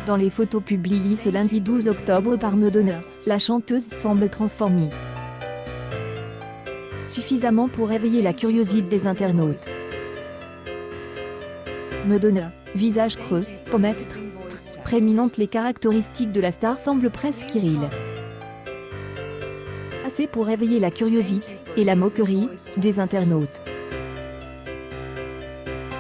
Dans les photos publiées ce lundi 12 octobre par Madonna, la chanteuse semble transformée. Suffisamment pour éveiller la curiosité des internautes. Madonna, visage creux, pommettes prééminentes. Les caractéristiques de la star semblent presque irriles. Assez pour éveiller la curiosité et la moquerie des internautes.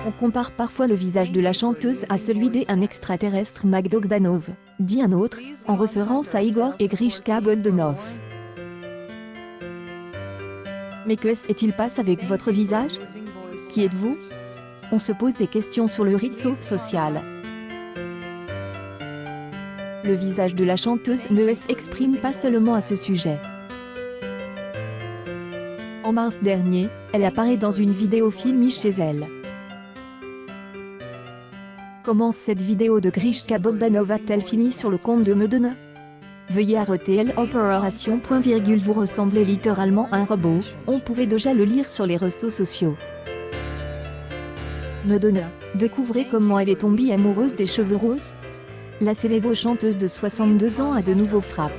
On compare parfois le visage de la chanteuse à celui d'un extraterrestre Magdogdanov, dit un autre, en référence à Igor et Grishka Bogdanov. Mais que s'est-il passé avec votre visage? Qui êtes-vous? On se pose des questions sur le réseau social. Le visage de la chanteuse ne s'exprime pas seulement à ce sujet. En mars dernier, elle apparaît dans une vidéo filmée chez elle. Comment cette vidéo de Grishka Bogdanov a-t-elle fini sur le compte de Madonna? Veuillez arrêter l'opération. Vous ressemblez littéralement à un robot, on pouvait déjà le lire sur les réseaux sociaux. Madonna, découvrez comment elle est tombée amoureuse des cheveux roses. La célèbre chanteuse de 62 ans a de nouveau frappé.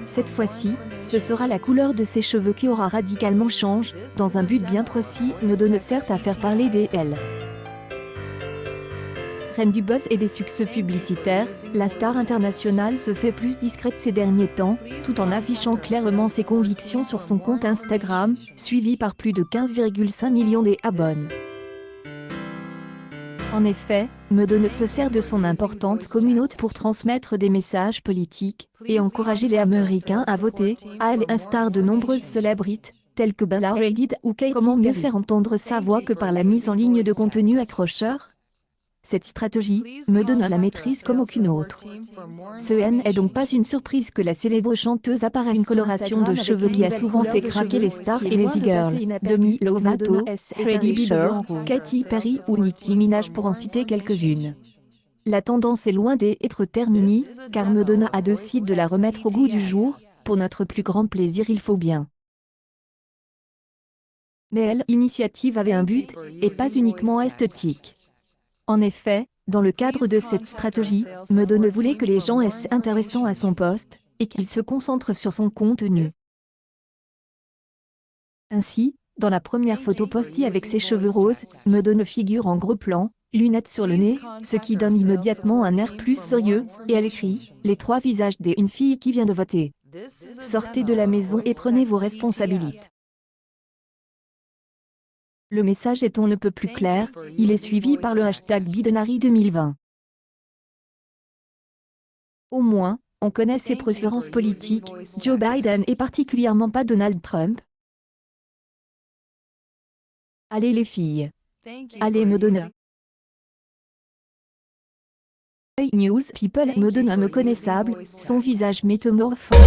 Cette fois-ci, ce sera la couleur de ses cheveux qui aura radicalement changé, dans un but bien précis. Madonna sert à faire parler d'elle. Reine du buzz et des succès publicitaires, la star internationale se fait plus discrète ces derniers temps, tout en affichant clairement ses convictions sur son compte Instagram, suivi par plus de 15,5 millions d'abonnés. En effet, Madonna se sert de son importante communauté pour transmettre des messages politiques et encourager les Américains à voter, à l'instar de nombreuses célébrités, telles que Bella Hadid ou Katy Perry. Comment mieux faire entendre sa voix que par la mise en ligne de contenu accrocheur? Cette stratégie, Madonna la maîtrise comme aucune autre. Ce n'est donc pas une surprise que la célèbre chanteuse apparaît une coloration de cheveux qui a souvent fait craquer les stars et les e-girls, Demi Lovato, Hailey Bieber, Katy Perry ou Nicki Minaj pour en citer quelques-unes. La tendance est loin d'être terminée, car Madonna a décidé de la remettre au goût du jour, pour notre plus grand plaisir il faut bien. Mais l'initiative avait un but, et pas uniquement esthétique. En effet, dans le cadre de cette stratégie, Madonna voulait que les gens s'intéressent à son poste, et qu'ils se concentrent sur son contenu. Ainsi, dans la première photo postée avec ses cheveux roses, Madonna figure en gros plan, lunettes sur le nez, ce qui donne immédiatement un air plus sérieux, et elle écrit « Les trois visages d'une fille qui vient de voter. Sortez de la maison et prenez vos responsabilités. » Le message est on ne peut plus clair, il est suivi par le hashtag Bidenary 2020. Au moins, on connaît ses préférences politiques, Joe Biden et particulièrement pas Donald Trump. Allez les filles. Allez Madonna. News People. Madonna méconnaissable, son visage métamorphose.